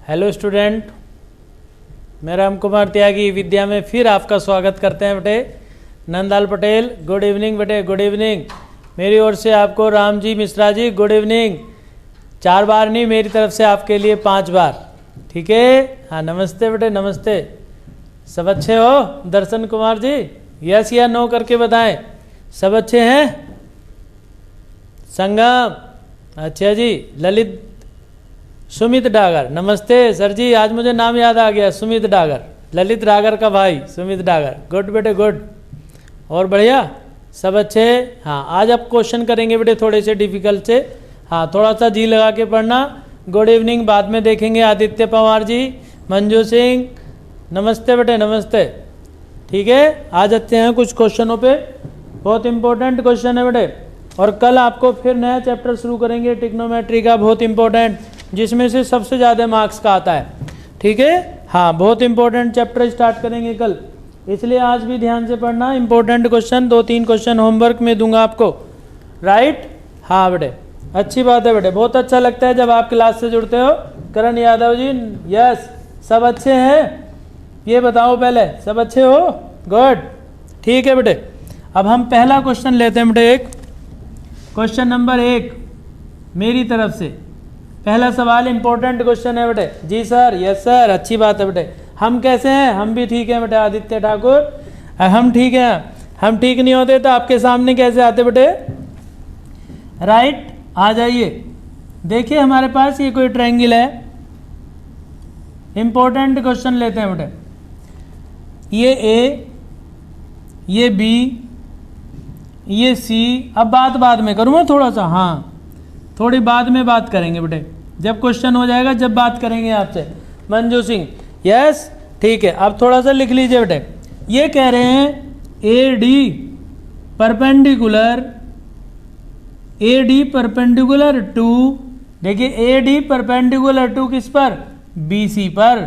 Hello student, मैं राम कुमार त्यागी विद्या में फिर आपका स्वागत करते हैं बेटे। नंदलाल पटेल, गुड इवनिंग बेटे, गुड इवनिंग। मेरी ओर से आपको राम जी मिश्रा जी गुड इवनिंग। 4 बार नहीं, मेरी तरफ से आपके लिए 5 बार, ठीक है। हाँ, नमस्ते बेटे, नमस्ते। सब अच्छे हो? दर्शन कुमार जी यस या नो करके बताएं। सब अच्छे हैं? संगम, अच्छा जी। ललित, सुमित डागर, नमस्ते सर जी। आज मुझे नाम याद आ गया, सुमित डागर, ललित डागर का भाई सुमित डागर। गुड बेटे, गुड। और बढ़िया, सब अच्छे। हाँ, आज आप क्वेश्चन करेंगे बेटे थोड़े से डिफिकल्ट से। हाँ, थोड़ा सा जी लगा के पढ़ना। गुड इवनिंग बाद में देखेंगे। आदित्य पवार जी, मंजू सिंह, नमस्ते बेटे, नमस्ते। ठीक है, आ जाते हैं कुछ क्वेश्चनों पे। बहुत इंपॉर्टेंट क्वेश्चन है बेटे। और कल आपको फिर नया चैप्टर शुरू करेंगे ट्रिग्नोमेट्री का, बहुत इंपॉर्टेंट, जिसमें से सबसे ज़्यादा मार्क्स का आता है। ठीक है, हाँ, बहुत इंपॉर्टेंट चैप्टर स्टार्ट करेंगे कल, इसलिए आज भी ध्यान से पढ़ना। इंपॉर्टेंट क्वेश्चन 2-3 क्वेश्चन होमवर्क में दूंगा आपको, राइट। हाँ बेटे, अच्छी बात है बेटे, बहुत अच्छा लगता है जब आप क्लास से जुड़ते हो। करण यादव जी, यस। सब अच्छे हैं? ये बताओ पहले, सब अच्छे हो? गुड, ठीक है बेटे। अब हम पहला क्वेश्चन लेते हैं बेटे। एक क्वेश्चन नंबर 1 मेरी तरफ से पहला सवाल इंपॉर्टेंट क्वेश्चन है बेटे। जी सर, यस सर, अच्छी बात है बेटे। हम कैसे हैं? हम भी ठीक हैं बेटे। आदित्य ठाकुर, हम ठीक हैं। हम ठीक नहीं होते तो आपके सामने कैसे आते बेटे, राइट। आ जाइए, देखिए हमारे पास ये कोई ट्रायंगल है। इंपॉर्टेंट क्वेश्चन लेते हैं बेटे। ये ए, ये बी, ये सी। अब बाद में करूँगा थोड़ा सा, हाँ थोड़ी बाद में बात करेंगे बेटे, जब क्वेश्चन हो जाएगा जब बात करेंगे आपसे। मंजू सिंह, यस, ठीक है। अब थोड़ा सा लिख लीजिए बेटे। ये कह रहे हैं ए डी परपेंडिकुलर टू, देखिए ए डी परपेंडिकुलर टू किस पर? बी सी पर,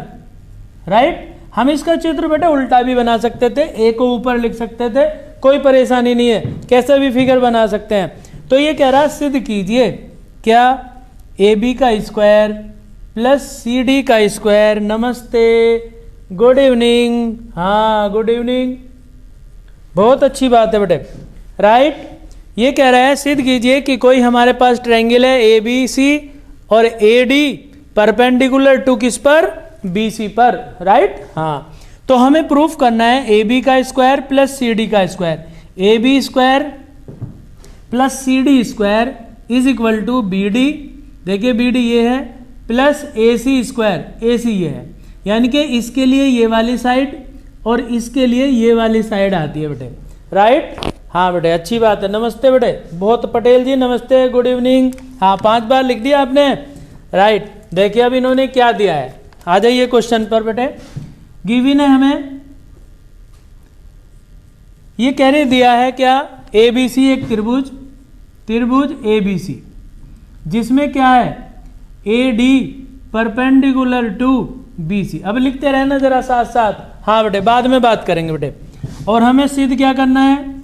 राइट। हम इसका चित्र बेटे उल्टा भी बना सकते थे, ए को ऊपर लिख सकते थे, कोई परेशानी नहीं है, कैसे भी फिगर बना सकते हैं। तो ये कह रहा है सिद्ध कीजिए क्या ए बी का स्क्वायर प्लस सी डी का स्क्वायर। नमस्ते, गुड इवनिंग। हाँ, गुड इवनिंग, बहुत अच्छी बात है बेटे, राइट। ये कह रहा है सिद्ध कीजिए कि कोई हमारे पास ट्रायंगल है ए बी सी और ए डी परपेंडिकुलर टू किस पर? बी सी पर, राइट। हाँ, तो हमें प्रूफ करना है ए बी का स्क्वायर प्लस सी डी का square. A B square plus C D square is equal to B D, देखिए बी डी ये है, प्लस ए सी स्क्वायर, ए सी ये है, यानी कि इसके लिए ये वाली साइड और इसके लिए ये वाली साइड आती है बेटे, राइट। हाँ बेटे, अच्छी बात है। नमस्ते बेटे, बहुत पटेल जी, नमस्ते, गुड इवनिंग। हाँ, 5 बार लिख दिया आपने, राइट। देखिए अब इन्होंने क्या दिया है, आ जाइए क्वेश्चन पर बेटे। गिवन है हमें, ये कह रहे दिया है क्या, ए बी सी एक त्रिभुज ए बी सी, जिसमें क्या है A D perpendicular to B C. अब लिखते रहना जरा साथ साथ। हाँ बेटे, बाद में बात करेंगे बेटे। और हमें सिद्ध क्या करना है?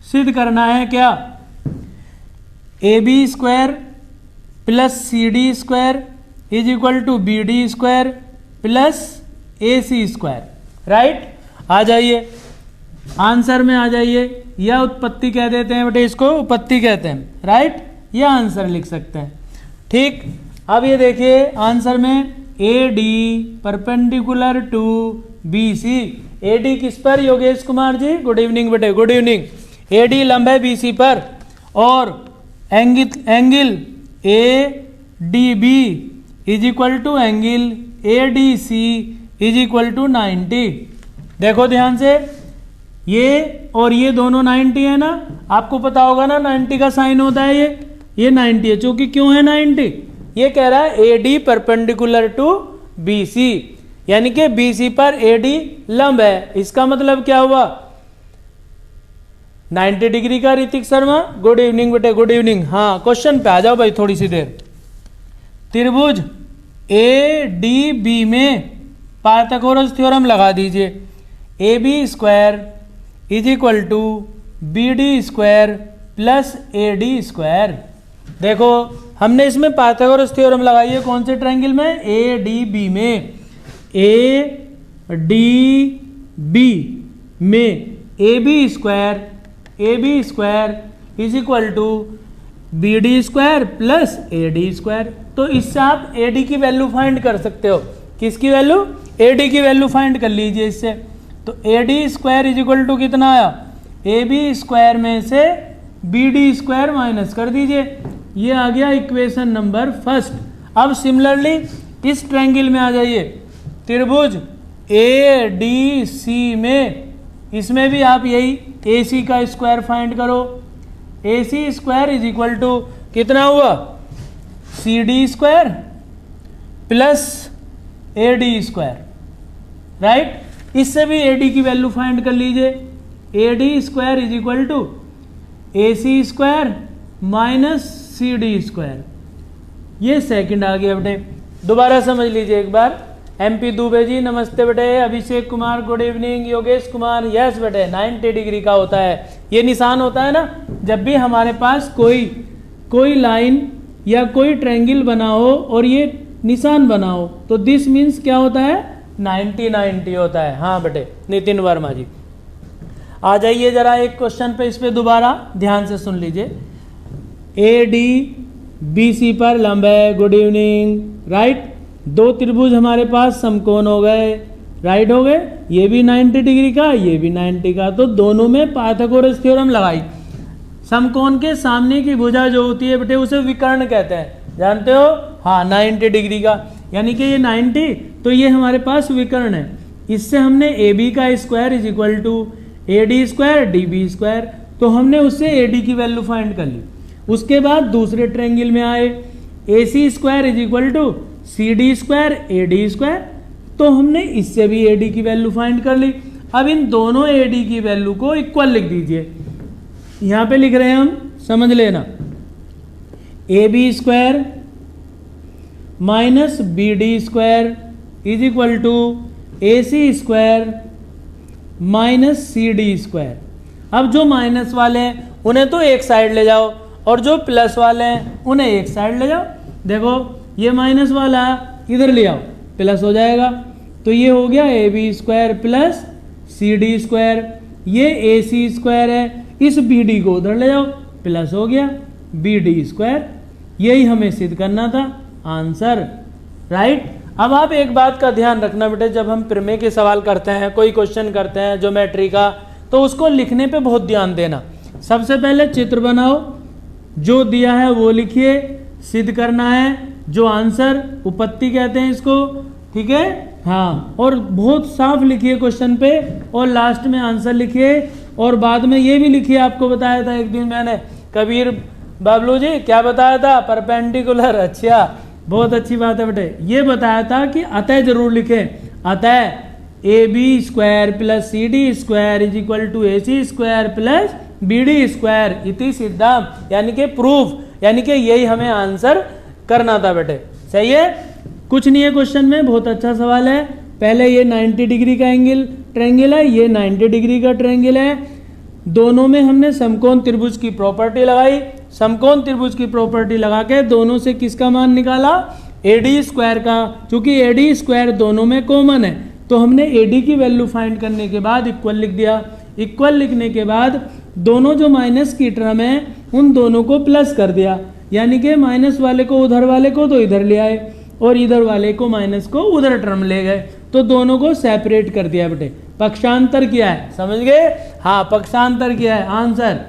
सिद्ध करना है क्या, A B square plus C D square is equal to B D square plus A C square, right. आ जाइए आंसर में, आ जाइए। या उत्पत्ति कह देते हैं बेटे, इसको उत्पत्ति कहते हैं, राइट। या आंसर लिख सकते हैं, ठीक। अब ये देखिए आंसर में A D perpendicular to B C. A D किस पर? योगेश कुमार जी, गुड इवनिंग बेटे, गुड इवनिंग। ए डी लंब है बी सी पर, और angle A D B is equal to angle A D C is equal to 90। देखो ध्यान से, ये और ये दोनों 90 है ना, आपको पता होगा ना 90 का साइन होता है ये 90 है, चूंकि क्यों है 90? ये कह रहा है A D perpendicular to B C, यानी कि बी सी पर ए डी लंब है। इसका मतलब क्या हुआ? 90 डिग्री का। ऋतिक शर्मा, गुड इवनिंग बेटे, गुड इवनिंग। हाँ, क्वेश्चन पे आ जाओ भाई थोड़ी सी देर। त्रिभुज ए डी बी में पाइथागोरस थ्योरम लगा दीजिए। A B square is equal to B D square plus A D square. देखो हमने इसमें पाइथागोरस थ्योरम लगाई है कौन से ट्रायंगल में, ए डी बी में, ए डी बी में A B square is equal to B D square plus A D square. तो इससे आप ए डी की वैल्यू फाइंड कर सकते हो। किसकी वैल्यू, ए डी की वैल्यू फाइंड कर लीजिए इससे। तो A D square is equal to कितना आया, ए बी स्क्वायर में से बी डी स्क्वायर माइनस कर दीजिए, ये आ गया इक्वेशन नंबर फर्स्ट। अब सिमिलरली इस ट्रायंगल में आ जाइए, त्रिभुज ए डी सी में, इसमें भी आप यही ए सी का स्क्वायर फाइंड करो। A C square is equal to कितना हुआ, C D square plus A D square, right. इससे भी ए डी की वैल्यू फाइंड कर लीजिए। A D square is equal to A C square minus C D square, ये second आ गया बेटे। दोबारा समझ लीजिए एक बार। एमपी दुबे जी नमस्ते बेटे, Abhishek Kumar good evening, Yogesh Kumar yes बेटे 90 डिग्री का होता है, ये निशान होता है ना, जब भी हमारे पास कोई लाइन या कोई ट्रायंगल बना हो और ये निशान बना हो तो दिस मीन्स क्या होता है, 90 होता है। हाँ बेटे नितिन वर्मा जी आ जाइए जरा एक क्वेश्चन पे, इस पे दोबारा ध्यान से सुन लीजिए। ए डी बी सी पर लंब है, गुड इवनिंग, राइट। दो त्रिभुज हमारे पास समकोण हो गए, राइट हो गए, ये भी 90 डिग्री का, ये भी 90 का, तो दोनों में पाइथागोरस थ्योरम लगाई। समकोण के सामने की भुजा जो होती है बेटे उसे विकर्ण कहते हैं, जानते हो, हाँ 90 डिग्री का, यानी कि ये 90, तो ये हमारे पास विकर्ण है। इससे हमने ए बी का square is equal to A D square D B square, तो हमने उससे ए डी की वैल्यू फाइंड कर ली। उसके बाद दूसरे ट्रायंगल में आए, A C square is equal to C D square A D square, तो हमने इससे भी ए डी की वैल्यू फाइंड कर ली। अब इन दोनों ए डी की वैल्यू को इक्वल लिख दीजिए, यहां पे लिख रहे हैं हम, समझ लेना, A B square minus B D square is equal to A C square minus C D square. अब जो माइनस वाले हैं उन्हें तो एक साइड ले जाओ और जो प्लस वाले हैं उन्हें एक साइड ले जाओ। देखो ये माइनस वाला इधर ले आओ, प्लस हो जाएगा, तो ये हो गया A B square plus C D square, ये ए सी स्क्वायर है, इस बी डी को उधर ले जाओ, प्लस हो गया बी डी स्क्वायर। यही हमें सिद्ध करना था, आंसर, राइट। अब आप एक बात का ध्यान रखना बेटे, जब हम प्रमेय के सवाल करते हैं, कोई क्वेश्चन करते हैं ज्योमेट्री का, तो उसको लिखने पे बहुत ध्यान देना। सबसे पहले चित्र बनाओ, जो दिया है वो लिखिए, सिद्ध करना है, जो आंसर उपपत्ति कहते हैं इसको, ठीक है, हाँ, और बहुत साफ लिखिए क्वेश्चन पे, और लास्ट में आंसर लिखिए, और बाद में ये भी लिखिए, आपको बताया था एक दिन मैंने, कबीर बाबलू जी क्या बताया था, परपेंडिकुलर, अच्छा बहुत अच्छी बात है बेटे, ये बताया था कि अतः जरूर लिखें, अतः A B square plus C D square is equal to A C square plus B D square इति सिद्धांत, यानी कि प्रूफ, यानी कि यही हमें आंसर करना था बेटे, सही है। कुछ नहीं है क्वेश्चन में, बहुत अच्छा सवाल है। पहले ये 90 डिग्री का ट्रायंगल है, ये 90 डिग्री का ट्रायंगल है, दोनों में हमने समकोण त्रिभुज की प्रॉपर्टी लगाई, समकोण त्रिभुज की प्रॉपर्टी लगा के दोनों से किसका मान निकाला, ए डी स्क्वायर का, क्योंकि ए डी स्क्वायर दोनों में कॉमन है, तो हमने ए डी की वैल्यू फाइंड करने के बाद इक्वल लिख दिया। इक्वल लिखने के बाद दोनों जो माइनस की टर्म है उन दोनों को प्लस कर दिया, यानी कि माइनस वाले को उधर वाले को तो इधर ले आए, और इधर वाले को माइनस को उधर टर्म ले गए, तो दोनों को सेपरेट कर दिया बेटे, पक्षांतर किया है, समझ गए, हाँ पक्षांतर किया है, answer.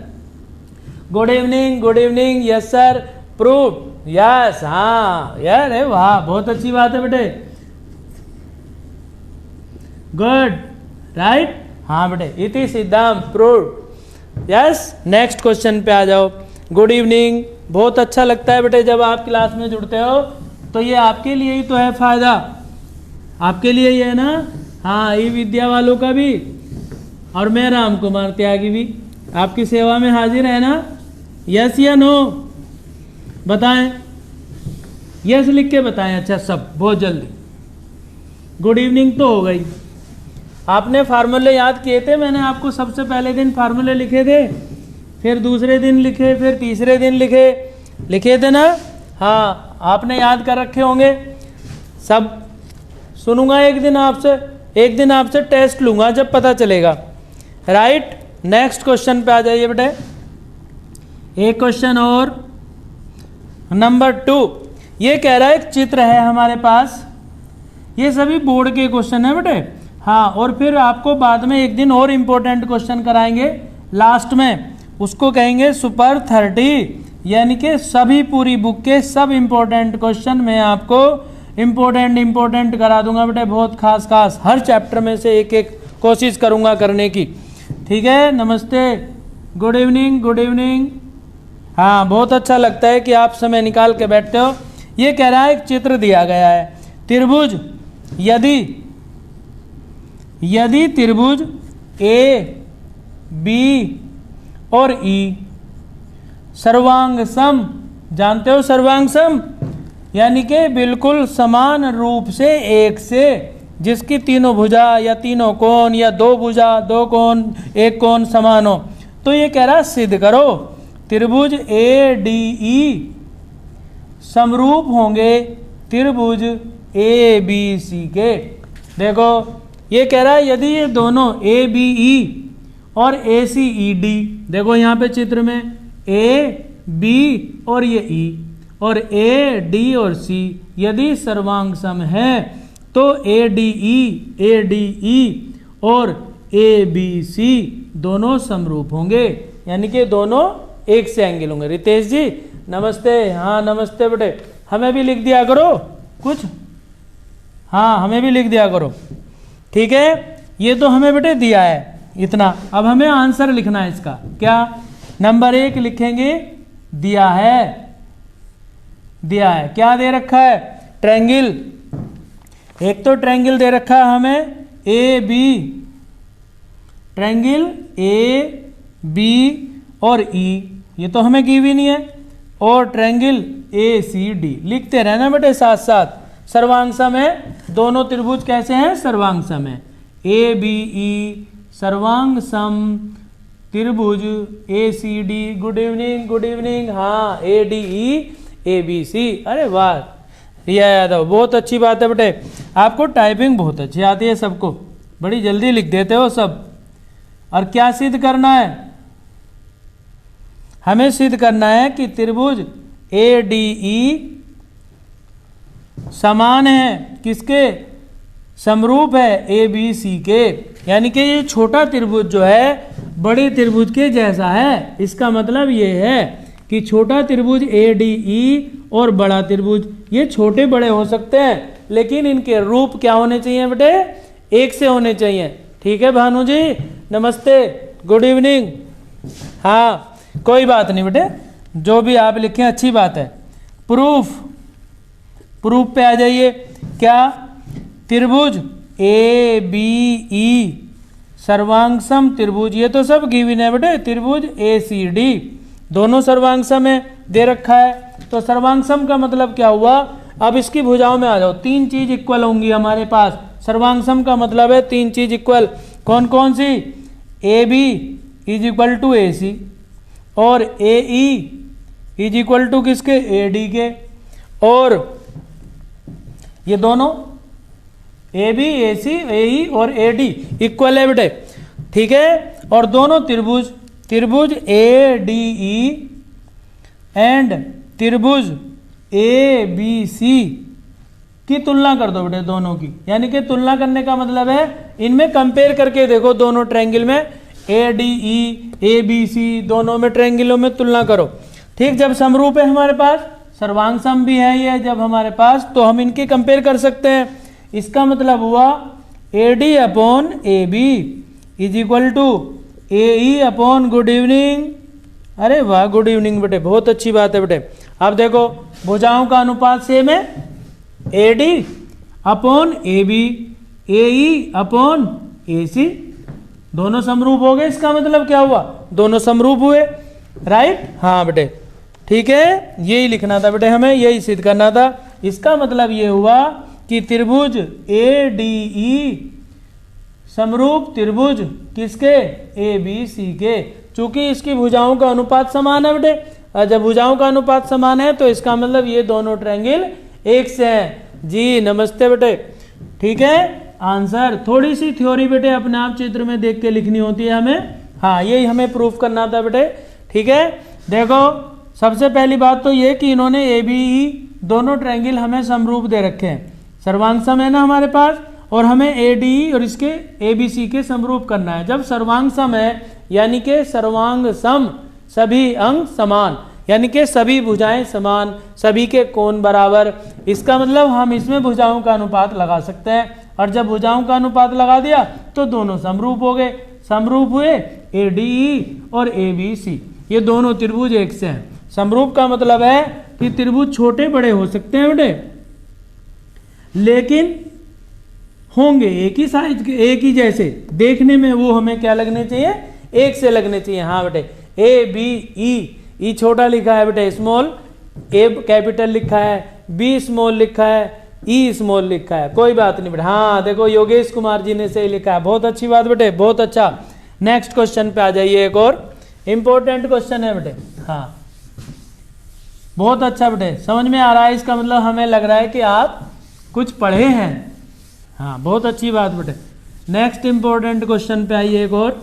Good evening, yes sir, proof, yes, हाँ यार, वाह बहुत अच्छी बात है बेटे, गुड, राइट, हाँ बेटे, इति सिद्धांत प्रूफ, यस। नेक्स्ट क्वेश्चन पे आ जाओ। गुड इवनिंग, बहुत अच्छा लगता है बेटे जब आप क्लास में जुड़ते हो, तो ये आपके लिए ही तो है फायदा, आपके लिए ही है ना, हाँ, ई विद्या वालों का भी, और मैं राम कुमार त्यागी भी आपकी सेवा में हाजिर है ना, यस या नो बताएं, यस लिख के बताएं, अच्छा सब बहुत जल्दी। गुड इवनिंग तो हो गई, आपने फार्मूले याद किए थे, मैंने आपको सबसे पहले दिन फार्मूले लिखे थे, फिर दूसरे दिन लिखे, फिर तीसरे दिन लिखे, लिखे थे ना? हाँ, आपने याद कर रखे होंगे सब। सुनूंगा एक दिन आपसे टेस्ट लूंगा जब पता चलेगा। राइट, नेक्स्ट क्वेश्चन पे आ जाइए बेटे। एक क्वेश्चन और, नंबर 2। ये कह रहा है एक चित्र है हमारे पास। ये सभी बोर्ड के क्वेश्चन है बेटे। हाँ, और फिर आपको बाद में एक दिन और इम्पोर्टेंट क्वेश्चन कराएंगे लास्ट में, उसको कहेंगे सुपर 30, यानी कि सभी पूरी बुक के सब इम्पोर्टेंट क्वेश्चन मैं आपको इम्पोर्टेंट करा दूंगा बेटे, बहुत खास हर चैप्टर में से एक एक कोशिश करूंगा करने की। ठीक है, नमस्ते, गुड इवनिंग। हाँ, बहुत अच्छा लगता है कि आप समय निकाल के बैठते हो। ये कह रहा है एक चित्र दिया गया है, त्रिभुज, यदि त्रिभुज ए बी और ई सर्वांग सम, जानते हो सर्वांग सम यानी कि बिल्कुल समान रूप से एक से, जिसकी तीनों भुजा या तीनों कोण या दो भुजा दो कोण एक कोण समान हो, तो ये कह रहा सिद्ध करो त्रिभुज ए डी ई समरूप होंगे त्रिभुज ए बी सी के। देखो ये कह रहा है यदि ये दोनों ए बी ई और ए सी ई डी, देखो यहाँ पे चित्र में ए बी और ये ई और ए डी और सी यदि सर्वांग सम है तो ए डी ई और ए बी सी दोनों समरूप होंगे, यानी कि दोनों एक से एंगल होंगे। रितेश जी नमस्ते। हाँ नमस्ते बेटे, हमें भी लिख दिया करो कुछ। हाँ हमें भी लिख दिया करो, ठीक है। ये तो हमें बेटे दिया है इतना, अब हमें आंसर लिखना है इसका। क्या? नंबर 1 लिखेंगे दिया है क्या दे रखा है? ट्रायंगल। एक तो ट्रायंगल दे रखा है हमें A B, triangle A B और ई, ये तो हमें गिवन नहीं है, और ट्रायंगल ए सी डी। लिखते रहना बेटे साथ साथ। सर्वांग सम है, दोनों त्रिभुज कैसे हैं? सर्वांग सम है। ए बी ई सर्वांग सम त्रिभुज ए सी डी। Good evening. हाँ A D E A B सी। अरे वाह रिया यादव, बहुत अच्छी बात है बेटे, आपको टाइपिंग बहुत अच्छी आती है, सबको बड़ी जल्दी लिख देते हो सब। और क्या सिद्ध करना है? हमें सिद्ध करना है कि त्रिभुज ए डी ई समान है किसके? समरूप है ए बी सी के, यानी कि ये छोटा त्रिभुज जो है बड़े त्रिभुज के जैसा है। इसका मतलब ये है कि छोटा त्रिभुज ए डी ई और बड़ा त्रिभुज ये छोटे बड़े हो सकते हैं, लेकिन इनके रूप क्या होने चाहिए बेटे? एक से होने चाहिए। ठीक है भानु जी नमस्ते, गुड इवनिंग। हाँ कोई बात नहीं बेटे, जो भी आप लिखें अच्छी बात है। प्रूफ पे आ जाइए। क्या? त्रिभुज ए बी ई सर्वांग सम त्रिभुज, ये तो सब गिवन है बेटे। त्रिभुज ए सी डी दोनों सर्वांग सम है, दे रखा है। तो सर्वांग सम का मतलब क्या हुआ? अब इसकी भुजाओं में आ जाओ, 3 चीज इक्वल होंगी हमारे पास। सर्वांग सम का मतलब है 3 चीज इक्वल। कौन कौन सी? A B is equal to A C और A E is equal to किसके? ए डी के। और ये दोनों ए बी ए सी ए ई और ए डी इक्वल है बेटे, ठीक है। और दोनों त्रिभुज ए डी ई एंड त्रिभुज ए बी सी की तुलना कर दो बेटे, दोनों की। यानी कि तुलना करने का मतलब है इनमें कंपेयर करके देखो, दोनों ट्रायंगल में A D E A B सी दोनों में ट्रायंगलों में तुलना करो। ठीक, जब समरूप है हमारे पास, सर्वांग सम भी है ये जब हमारे पास, तो हम इनके कंपेयर कर सकते हैं। इसका मतलब हुआ A D upon A B is equal to A E upon good evening. अरे वाह, गुड इवनिंग बेटे, बहुत अच्छी बात है बेटे। अब देखो भुजाओं का अनुपात सेम है, A D upon A B A E upon A C, दोनों समरूप हो गए। इसका मतलब क्या हुआ? दोनों समरूप हुए, राइट। हाँ बेटे ठीक है, यही लिखना था बेटे, हमें यही सिद्ध करना था। इसका मतलब ये हुआ कि त्रिभुज ए डी ई समरूप त्रिभुज किसके? ए बी सी के। चूंकि इसकी भुजाओं का अनुपात समान है बेटे, जब भुजाओं का अनुपात समान है तो इसका मतलब ये दोनों ट्रायंगल एक से हैं। जी नमस्ते बेटे, ठीक है। आंसर थोड़ी सी थ्योरी बेटे अपने आप चित्र में देख के लिखनी होती है हमें। हाँ यही हमें प्रूफ करना था बेटे, ठीक है। देखो सबसे पहली बात तो ये कि इन्होंने ए बी ई दोनों ट्रायंगल हमें समरूप दे रखे हैं, सर्वांग सम है ना हमारे पास, और हमें ए डी ई और इसके ए बी सी के समरूप करना है। जब सर्वांग सम है यानी कि सर्वांग सम सभी अंग समान, यानी कि सभी भुजाएं समान, सभी के कोण बराबर, इसका मतलब हम इसमें भुजाओं का अनुपात लगा सकते हैं। और जब भुजाओं का अनुपात लगा दिया तो दोनों समरूप हो गए। समरूप हुए ए डी ई और ए बी सी, ये दोनों त्रिभुज एक से हैं। समरूप का मतलब है कि त्रिभुज छोटे बड़े हो सकते हैं बेटे, लेकिन होंगे एक ही साइज के, एक ही जैसे देखने में, वो हमें क्या लगने चाहिए, एक से लगने चाहिए। हाँ बेटे, ए बी ई छोटा लिखा है बेटे स्मॉल, ए कैपिटल लिखा है, बी स्मॉल लिखा है, ई स्मॉल लिखा है, कोई बात नहीं बेटे। हाँ देखो योगेश कुमार जी ने सही लिखा है, बहुत अच्छी बात बेटे, बहुत अच्छा। नेक्स्ट क्वेश्चन पे आ जाइए, एक और इंपॉर्टेंट क्वेश्चन है बेटे। हाँ बहुत अच्छा बेटे, समझ में आ रहा है, इसका मतलब हमें लग रहा है कि आप कुछ पढ़े हैं। हाँ बहुत अच्छी बात बेटे। नेक्स्ट इंपॉर्टेंट क्वेश्चन पे आइए, एक और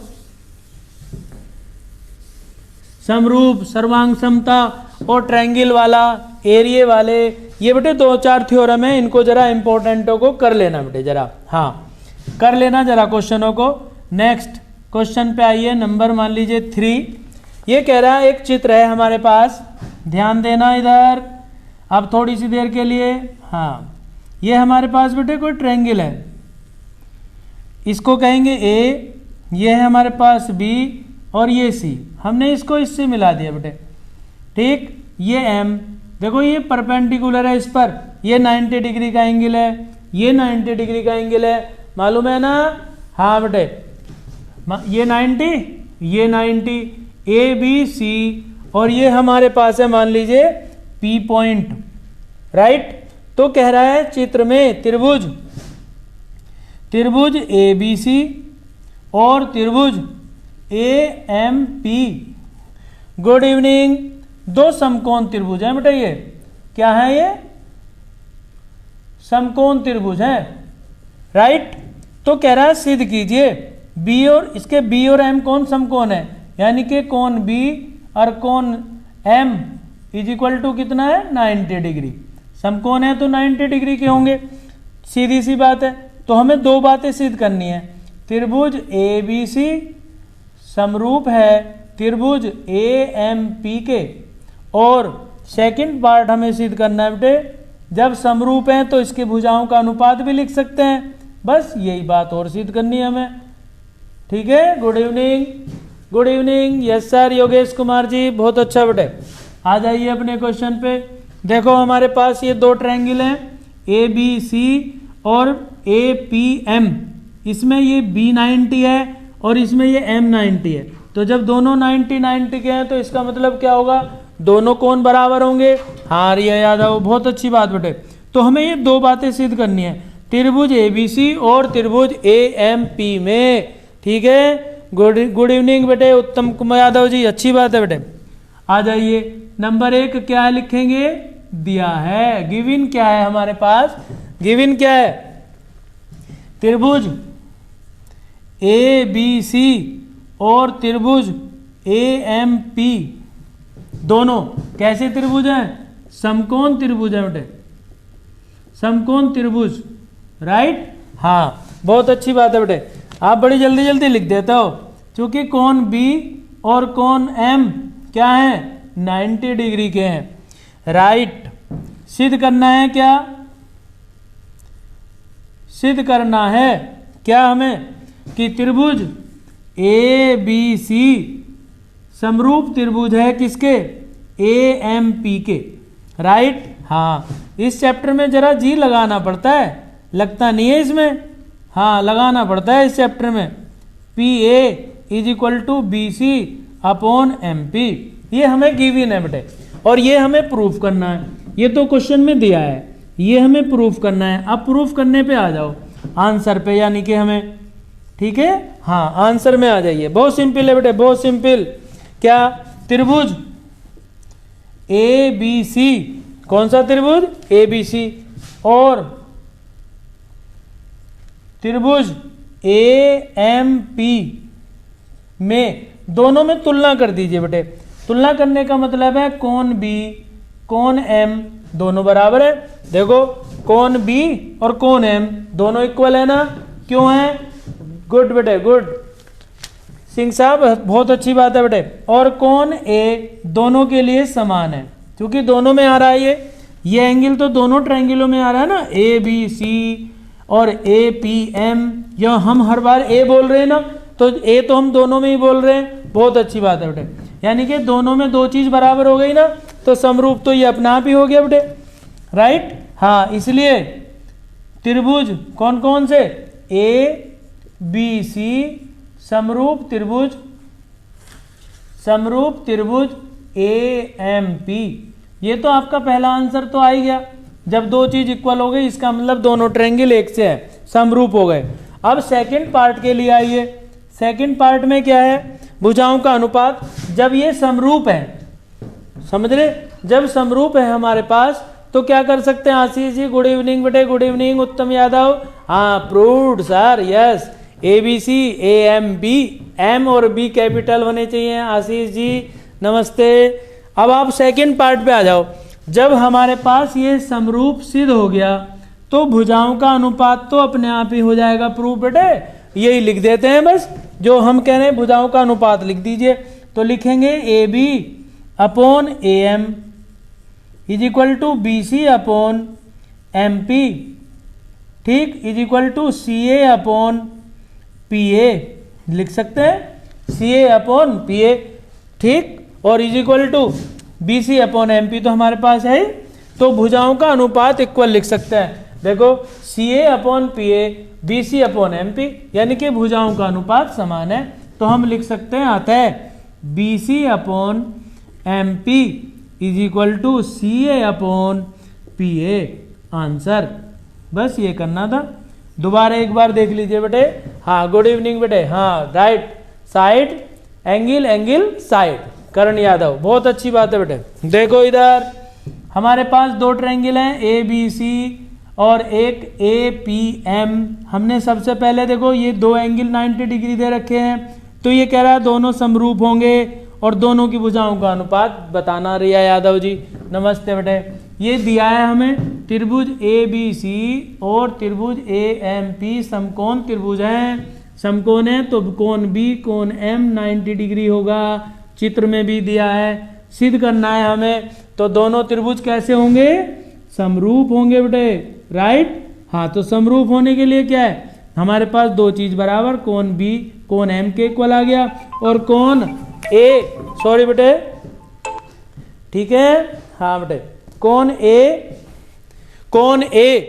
समरूप, सर्वांग समता और ट्रायंगल वाला, एरिया वाले, ये बेटे 2-4 थ्योरम है, इनको जरा इंपॉर्टेंटों को कर लेना बेटे जरा। हाँ कर लेना जरा क्वेश्चनों को। नेक्स्ट क्वेश्चन पे आइए, नंबर मान लीजिए 3। ये कह रहा है एक चित्र है हमारे पास, ध्यान देना इधर अब थोड़ी सी देर के लिए। हाँ ये हमारे पास बेटे कोई ट्रायंगल है, इसको कहेंगे ए, ये है हमारे पास बी और ये सी, हमने इसको इससे मिला दिया बेटे, ठीक। ये एम, देखो ये परपेंडिकुलर है इस पर, ये 90 डिग्री का एंगल है, ये 90 डिग्री का एंगल है, मालूम है ना। हाँ बेटे ये 90, ये 90, ए बी सी, और ये हमारे पास है मान लीजिए पी पॉइंट, राइट। तो कह रहा है चित्र में त्रिभुज, त्रिभुज ए बी सी और त्रिभुज A M P. Good evening. दो समकोण त्रिभुज है बेटा, ये क्या है, ये समकोण त्रिभुज है, राइट। तो कह रहा है सिद्ध कीजिए बी और इसके बी और एम कौन समकोण है, यानी कि कोण बी और कोण एम इज इक्वल टू कितना है 90 डिग्री। समकोण है तो 90 डिग्री के होंगे, सीधी सी बात है। तो हमें दो बातें सिद्ध करनी है, त्रिभुज ए बी सी समरूप है त्रिभुज ए एम पी के, और सेकंड पार्ट हमें सिद्ध करना है बेटे जब समरूप हैं तो इसके भुजाओं का अनुपात भी लिख सकते हैं। बस यही बात और सिद्ध करनी है हमें, ठीक है। Good evening, good evening. Yes sir Yogesh Kumar ji, बहुत अच्छा बेटे। आ जाइए अपने क्वेश्चन पे। देखो हमारे पास ये दो ट्रायंगल हैं ए बी सी और ए पी एम, इसमें ये बी 90 है और इसमें ये एम 90 है। तो जब दोनों 90 के हैं तो इसका मतलब क्या होगा, दोनों कोण बराबर होंगे। हाँ रिया यादव, बहुत अच्छी बात बेटे। तो हमें ये दो बातें सिद्ध करनी है, त्रिभुज ए बी सी और त्रिभुज ए एम पी में, ठीक है। गुड इवनिंग बेटे उत्तम कुमार यादव जी, अच्छी बात है बेटे। आ जाइए नंबर 1 क्या है लिखेंगे, दिया है गिवन क्या है हमारे पास, गिवन क्या है, त्रिभुज ए बी सी और त्रिभुज ए एम पी दोनों कैसे त्रिभुज हैं, समकोण त्रिभुज है बेटे, समकोण त्रिभुज, राइट। हाँ बहुत अच्छी बात है बेटे, आप बड़ी जल्दी जल्दी लिख देते हो, क्योंकि कोण बी और कोण एम क्या है 90 डिग्री के हैं, राइट। सिद्ध करना है क्या, सिद्ध करना है क्या हमें कि त्रिभुज ए बी सी समरूप त्रिभुज है किसके, ए एम पी के, राइट। हाँ इस चैप्टर में जरा जी लगाना पड़ता है, लगता नहीं है इसमें, हाँ लगाना पड़ता है इस चैप्टर में। P A is equal to B C upon M P, ये हमें गिवन है बेटे, और ये हमें प्रूफ करना है। ये तो क्वेश्चन में दिया है, ये हमें प्रूफ करना है। अब प्रूफ करने पे आ जाओ, आंसर पे, यानी कि हमें, ठीक है। हाँ आंसर में आ जाइए, बहुत सिंपल है बेटे, बहुत सिंपल। क्या त्रिभुज ABC, कौन सा त्रिभुज? ABC। और त्रिभुज AMP में दोनों में तुलना कर दीजिए बेटे। तुलना करने का मतलब है कोण B कोण M दोनों बराबर है। देखो कोण B और कोण M दोनों इक्वल है ना? क्यों है? गुड बेटे गुड, सिंह साहब बहुत अच्छी बात है बेटे। और कोण A दोनों के लिए समान है, क्योंकि दोनों में आ रहा है ये एंगल तो दोनों ट्रायंगलों में आ रहा है ना, ABC और APM। या हम हर बार A बोल रहे हैं ना, तो A तो हम दोनों में ही बोल रहे हैं। बहुत अच्छी बात है बेटे, यानी कि दोनों में दो चीज बराबर हो गई ना, तो समरूप तो ये अपना आप ही हो गया बेटे, राइट। हाँ, इसलिए त्रिभुज कौन कौन से? ABC समरूप त्रिभुज AMP। ये तो आपका पहला आंसर तो आ ही गया। जब दो चीज इक्वल हो गई इसका मतलब दोनों ट्रायंगल एक से है, समरूप हो गए। अब सेकंड पार्ट के लिए आइए। सेकंड पार्ट में क्या है? भुजाओं का अनुपात। जब ये समरूप है, समझ रहे, जब समरूप है हमारे पास तो क्या कर सकते हैं? आशीष जी गुड इवनिंग बेटे, गुड इवनिंग। उत्तम यादव, हाँ proved sir, yes. ABC AMB, M और B कैपिटल होने चाहिए। आशीष जी नमस्ते। अब आप सेकंड पार्ट पे आ जाओ। जब हमारे पास ये समरूप सिद्ध हो गया तो भुजाओं का अनुपात तो अपने आप ही हो जाएगा प्रूफ बेटे। यही लिख देते हैं बस, जो हम कह रहे हैं भुजाओं का अनुपात लिख दीजिए। तो लिखेंगे AB upon AM is equal to BC upon MP, ठीक, is equal to CA upon PA। लिख सकते हैं CA अपॉन PA, ठीक, और is equal to BC upon MP तो हमारे पास है। तो भुजाओं का अनुपात इक्वल लिख सकते हैं। देखो CA upon PA BC upon MP, यानी कि भुजाओं का अनुपात समान है। तो हम लिख सकते हैं, आता है BC upon MP is equal to CA upon PA। Answer बस ये करना था। दोबारा एक बार देख लीजिए बेटे। हाँ गुड इवनिंग बेटे, हाँ राइट, साइड एंगल साइड। करण यादव, बहुत अच्छी बात है बेटे। देखो इधर हमारे पास दो ट्रायंगल हैं ABC और एक APM। हमने सबसे पहले देखो ये दो एंगल 90 डिग्री दे रखे हैं, तो ये कह रहा है दोनों समरूप होंगे और दोनों की भुजाओं का अनुपात बताना। रिया यादव जी नमस्ते बेटे। ये दिया है हमें त्रिभुज ABC और त्रिभुज AMP समकोण त्रिभुज हैं, समकोण है तो कोण B कोण M 90 डिग्री होगा। चित्र में भी दिया है, सिद्ध करना है हमें। तो दोनों त्रिभुज कैसे होंगे? समरूप होंगे बेटे, राइट। हाँ, तो समरूप होने के लिए क्या है? हमारे पास दो चीज बराबर, कोण B कोण M के इक्वल आ गया और कोण A, सॉरी बेटे, ठीक है, हाँ बेटे, कोण A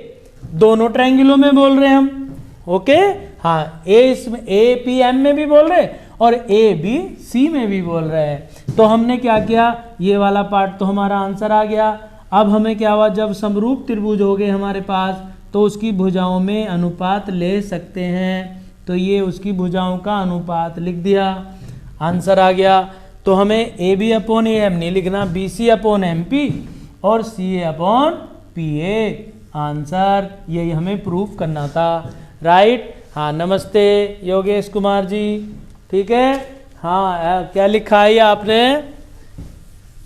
दोनों ट्रायंगलों में बोल रहे हैं हम, ओके। हाँ, A इसमें APM में भी बोल रहे हैं और ABC में भी बोल रहे हैं। तो हमने क्या किया, ये वाला पार्ट तो हमारा आंसर आ गया। अब हमें क्या हुआ, जब समरूप त्रिभुज हो गए हमारे पास तो उसकी भुजाओं में अनुपात ले सकते हैं। तो ये उसकी भुजाओं का अनुपात लिख दिया, आंसर आ गया। तो हमें AB अपॉन AM नहीं लिखना, BC अपॉन MP और CA अपॉन PA। आंसर यही हमें प्रूफ करना था, राइट। हाँ नमस्ते योगेश कुमार जी, ठीक है। हाँ क्या लिखा है आपने?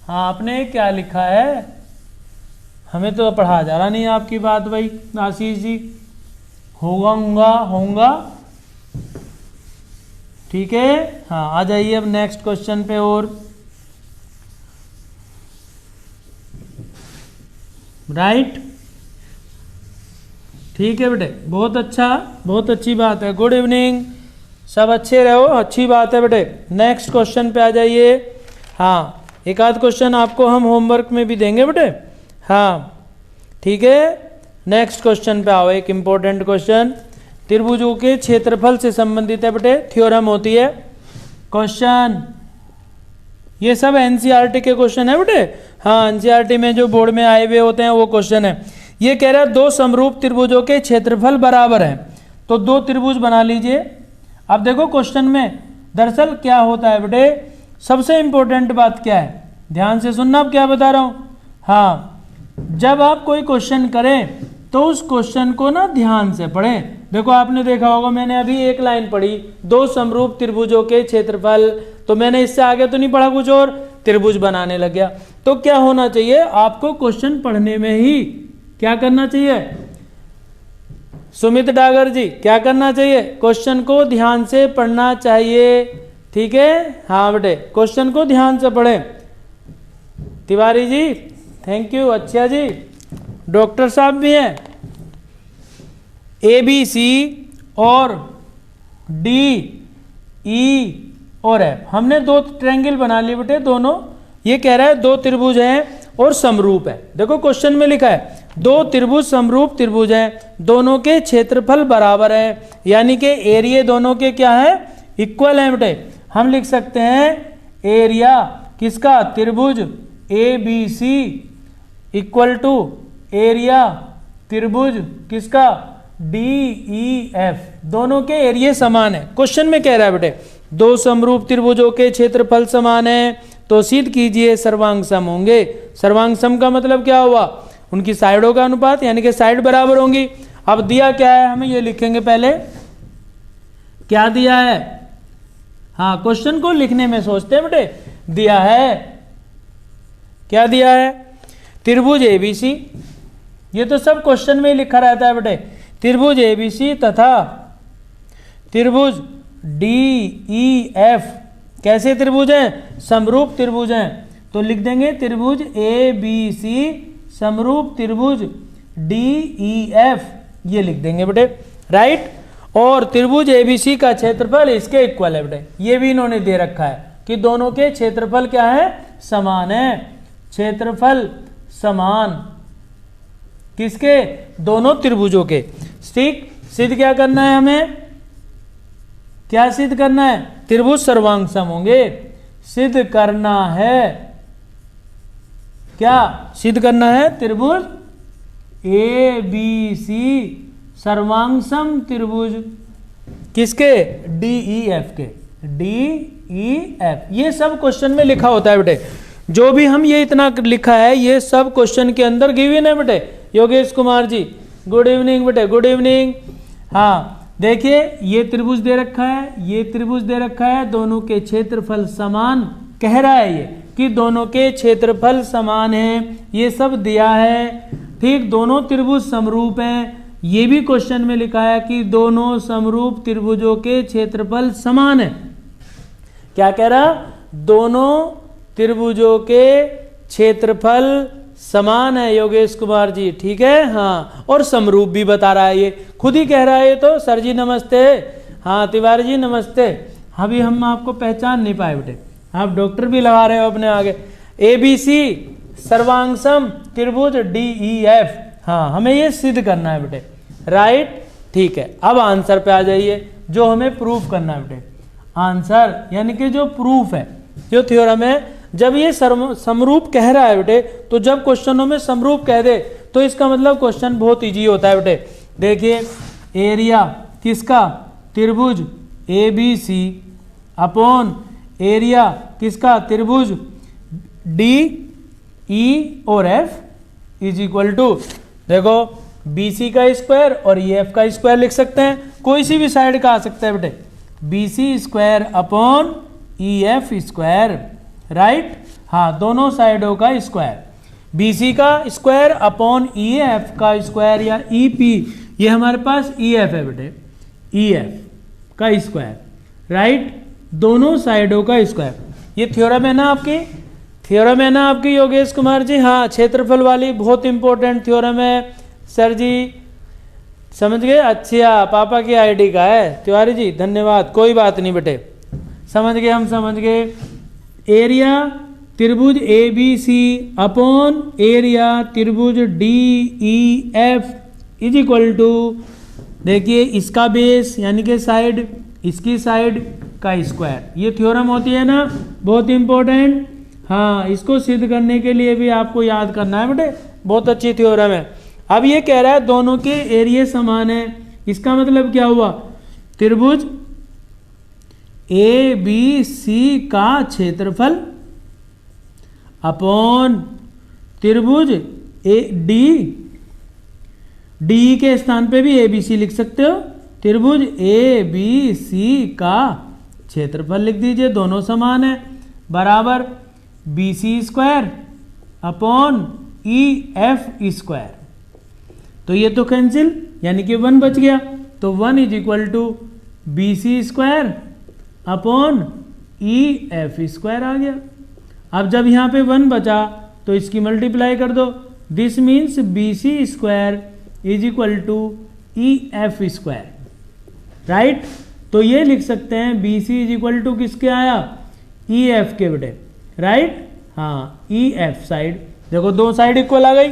हाँ आपने क्या लिखा है? हमें तो पढ़ा जा रहा नहीं आपकी बात भाई आशीष जी। होगा, ठीक है। हाँ आ जाइए अब नेक्स्ट क्वेश्चन पे। और राइट, ठीक है बेटे, बहुत अच्छा, बहुत अच्छी बात है। गुड इवनिंग, सब अच्छे रहो, अच्छी बात है बेटे। नेक्स्ट क्वेश्चन पे आ जाइए। हाँ, एक आध क्वेश्चन आपको हम होमवर्क में भी देंगे बेटे। हाँ ठीक है, नेक्स्ट क्वेश्चन पे आओ। एक इम्पोर्टेंट क्वेश्चन त्रिभुजों के क्षेत्रफल से संबंधित है बेटे, थ्योरम होती है। क्वेश्चन ये सब एनसीईआरटी के क्वेश्चन है बेटे। हाँ, एनसीईआरटी में जो बोर्ड में आए हुए होते हैं वो क्वेश्चन है। ये कह रहा है दो समरूप त्रिभुजों के क्षेत्रफल बराबर हैं, तो दो त्रिभुज बना लीजिए। अब देखो क्वेश्चन में दरअसल क्या होता है बेटे, सबसे इंपॉर्टेंट बात क्या है, ध्यान से सुनना अब क्या बता रहा हूं। हाँ, जब आप कोई क्वेश्चन करें तो उस क्वेश्चन को ना ध्यान से पढ़ें। देखो आपने देखा होगा, मैंने अभी एक लाइन पढ़ी, दो समरूप त्रिभुजों के क्षेत्रफल, तो मैंने इससे आगे तो नहीं पढ़ा कुछ और, त्रिभुज बनाने लग गया। तो क्या होना चाहिए, आपको क्वेश्चन पढ़ने में ही क्या करना चाहिए सुमित डागर जी, क्या करना चाहिए, क्वेश्चन को ध्यान से पढ़ना चाहिए। ठीक है, हाँ बेटे क्वेश्चन को ध्यान से पढ़ें। तिवारी जी थैंक यू, अच्छा जी, डॉक्टर साहब भी हैं। ABC और DE और F, हमने दो ट्रायंगल बना लिए बेटे दोनों। ये कह रहा है दो त्रिभुज हैं और समरूप है। देखो क्वेश्चन में लिखा है दो त्रिभुज समरूप त्रिभुज हैं, दोनों के क्षेत्रफल बराबर है, यानी कि एरिया दोनों के क्या है, इक्वल है बेटे। हम लिख सकते हैं एरिया किसका, त्रिभुज ABC इक्वल टू एरिया त्रिभुज किसका, DEF, दोनों के एरिया समान है। क्वेश्चन में कह रहा है बेटे दो समरूप त्रिभुजों के क्षेत्रफल समान है, तो सिद्ध कीजिए सर्वांग सम होंगे। सर्वांग सम का मतलब क्या हुआ, उनकी साइडों का अनुपात, यानी कि साइड बराबर होंगी। अब दिया क्या है, हमें ये लिखेंगे पहले क्या दिया है। हाँ, क्वेश्चन को लिखने में सोचते हैं बेटे, दिया है क्या दिया है, त्रिभुज ABC, ये तो सब क्वेश्चन में ही लिखा रहता है बेटे, त्रिभुज ABC तथा त्रिभुज DEF कैसे त्रिभुज हैं, समरूप त्रिभुज हैं। तो लिख देंगे त्रिभुज ABC समरूप त्रिभुज DEF, ये लिख देंगे बेटे, राइट। और त्रिभुज ABC का क्षेत्रफल इसके इक्वल है बेटे, ये भी इन्होंने दे रखा है कि दोनों के क्षेत्रफल क्या है, समान है। क्षेत्रफल समान किसके, दोनों त्रिभुजों के। ठीक, सिद्ध क्या करना है हमें, क्या सिद्ध करना है, त्रिभुज सर्वांग सम होंगे। सिद्ध करना है, क्या सिद्ध करना है, त्रिभुज ABC सर्वांग सम त्रिभुज किसके, DEF के, DEF। ये सब क्वेश्चन में लिखा होता है बेटे, जो भी हम ये इतना लिखा है ये सब क्वेश्चन के अंदर गिवन है बेटे। योगेश कुमार जी गुड इवनिंग बेटे, गुड इवनिंग। हाँ देखिए ये त्रिभुज दे रखा है, ये त्रिभुज दे रखा है, दोनों के क्षेत्रफल समान कह रहा है ये कि दोनों के क्षेत्रफल समान है, ये सब दिया है। ठीक, दोनों त्रिभुज समरूप हैं, ये भी क्वेश्चन में लिखा है कि दोनों समरूप त्रिभुजों के क्षेत्रफल समान है। क्या कह रहा, दोनों त्रिभुजों के क्षेत्रफल समान है योगेश कुमार जी, ठीक है। हाँ, और समरूप भी बता रहा है, ये खुद ही कह रहा है ये तो। सर जी नमस्ते, हाँ तिवारी जी नमस्ते। अभी हम आपको पहचान नहीं पाए बेटे, आप डॉक्टर भी लगा रहे हो अपने आगे। ABC सर्वांग सम त्रिभुज DEF, हाँ हमें ये सिद्ध करना है बेटे, राइट। ठीक है, अब आंसर पे आ जाइए, जो हमें प्रूफ करना है बेटे। आंसर यानी कि जो प्रूफ है, जो थ्योरम है, जब ये समरूप कह रहा है बेटे, तो जब क्वेश्चनों में समरूप कह दे तो इसका मतलब क्वेश्चन बहुत इजी होता है बेटे। देखिए एरिया किसका, त्रिभुज ABC अपॉन एरिया किसका, त्रिभुज DE और F इज इक्वल टू, देखो BC का स्क्वायर और EF का स्क्वायर लिख सकते हैं, कोई सी भी साइड का आ सकता है बेटे, BC square upon EF square, right. हाँ, दोनों साइडों का स्क्वायर, BC का स्क्वायर अपॉन EF का स्क्वायर या EP, ये हमारे पास EF है बेटे, EF का स्क्वायर, राइट, दोनों साइडों का स्क्वायर। ये थ्योरम है ना आपकी, थ्योरम है ना आपकी योगेश कुमार जी। हाँ, क्षेत्रफल वाली बहुत इंपॉर्टेंट थ्योरम है सर जी, समझ गए। अच्छा, पापा की आईडी का है तिवारी जी, धन्यवाद। कोई बात नहीं बेटे, समझ गए, हम समझ गए। एरिया त्रिभुज ABC अपॉन एरिया त्रिभुज DEF इज इक्वल टू, देखिए इसका बेस यानी कि साइड, इसकी साइड का स्क्वायर। ये थ्योरम होती है ना, बहुत इंपॉर्टेंट। हाँ, इसको सिद्ध करने के लिए भी आपको याद करना है बेटे, बहुत अच्छी थ्योरम है। अब ये कह रहा है दोनों के एरिया समान है, इसका मतलब क्या हुआ, त्रिभुज ABC का क्षेत्रफल, अपॉन त्रिभुज ए डी के स्थान पे भी ए बी सी लिख सकते हो। त्रिभुज ए बी सी का क्षेत्रफल लिख दीजिए, दोनों समान है, बराबर B C square upon E F square. तो ये तो कैंसिल, यानी कि 1 बच गया, तो 1 is equal to B C square upon E F square आ गया। अब जब यहाँ पे 1 बचा तो इसकी मल्टीप्लाई कर दो, this means B C square is equal to E F square, right. तो ये लिख सकते हैं B C is equal to किसके आया, ई एफ के बेटे, राइट। हाँ, ई एफ साइड, देखो दो साइड इक्वल आ गई।